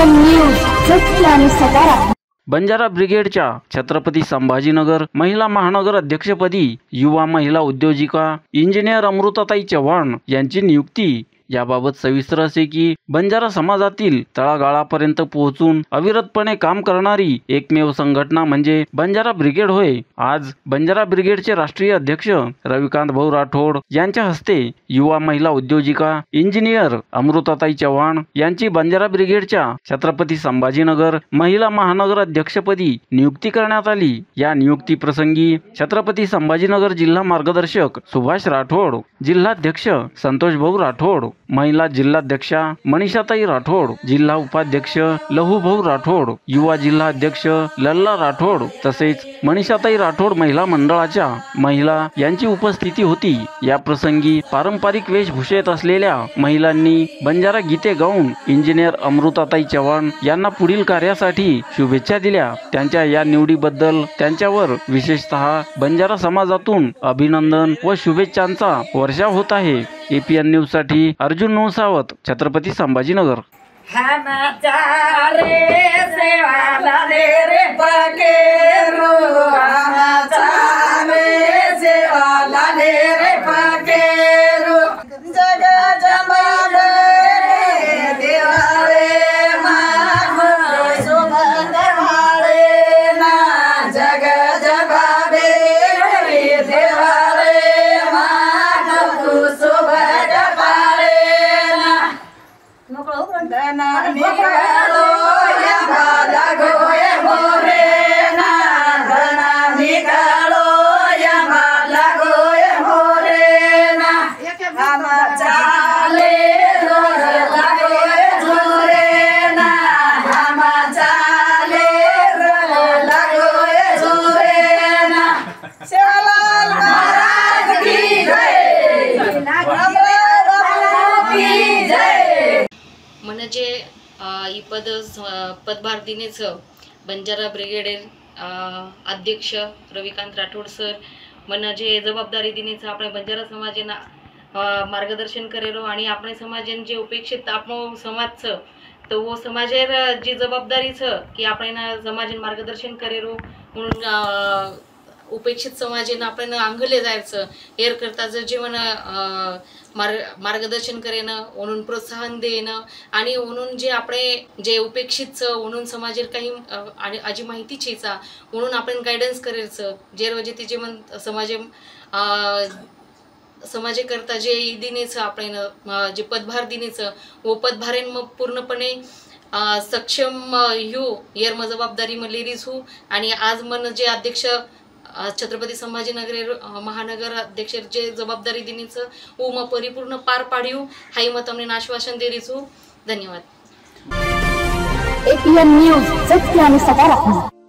APN news सत्य आणि सकारात्मक। बंजारा ब्रिगेडच्या छत्रपती संभाजीनगर महिला महानगर अध्यक्षपदी युवा महिला उद्योजिका इंजिनियर अमृताताई चव्हाण यांची नियुक्ती। याबाबत सविस्तर असे की बंजारा समाजातील तळागाळापर्यंत पोहोचून अविरतपणे काम करणारी एकमेव संघटना म्हणजे बंजारा ब्रिगेड होय। आज बंजारा ब्रिगेडचे राष्ट्रीय अध्यक्ष रविकांत भाऊ राठोड यांच्या हस्ते युवा महिला उद्योजिका इंजिनियर अमृताताई चव्हाण यांची बंजारा ब्रिगेडच्या छत्रपती संभाजीनगर महिला महानगर अध्यक्षपदी नियुक्ती करण्यात आली। या नियुक्ती प्रसंगी छत्रपती संभाजीनगर जिल्हा मार्गदर्शक सुभाष राठोड, जिल्हाध्यक्ष संतोष भाऊ राठोड, महिला जिल्हाध्यक्षा मनीषाताई राठोड, जिल्हा उपाध्यक्ष लहूभाऊ राठोड, युवा जिल्हा अध्यक्ष लल्ला राठोड तसेच मनीषाताई राठोड महिला मंडळाच्या महिला यांची उपस्थिती होती। या प्रसंगी पारंपरिक वेशभूषेत असलेल्या महिलांनी बंजारा गीते गाऊन इंजिनियर अमृताताई चव्हाण यांना पुढील कार्यासाठी शुभेच्छा दिल्या। त्यांच्या या निवडीबद्दल त्यांच्यावर विशेषतः बंजारा समाजातून अभिनंदन व शुभेच्छांचा वर्षाव होत आहे। एपीएन न्यूज साठी अर्जुन नौसावत, छत्रपती संभाजीनगर। म्हणजे पदभार दिनेचं बंजारा ब्रिगेड अध्यक्ष रविकांत राठोड सर म्हणजे जबाबदारी दिनेचं आपण बंजारा समाजना मार्गदर्शन करेलो आणि आपण समाजन जे उपेक्षित आपण समाजचं तो वो समाजेर जी जबाबदारी छ की आपण समाजन मार्गदर्शन करेलो म्हणून उपेक्षित समाजेनं आपण अंगले जायचं हेर करता जर जीवन मार्गदर्शन करेनं म्हणून प्रोत्साहन देणं आणि म्हणून जे आपण जे उपेक्षित म्हणून समाजेर काही आणि आजी माहिती छेचा म्हणून आपण गायडन्स करायचं जे रोजे तिचे मन समाजे करता जे दिनेचं आपण जे पदभार दिनेचं व पदभारेन मग पूर्णपणे सक्षम ह्यू येर मग जबाबदारी मग लेडीज हू आणि आज मन जे अध्यक्ष छत्रपती संभाजीनगर महानगर अध्यक्ष जे जबाबदारी दिनीचं व मग परिपूर्ण पार पाड्यू हाई मग તમને आश्वासन दे रही हूँ। धन्यवाद। एपीएन न्यूज सत्य आणि सकारात्मक।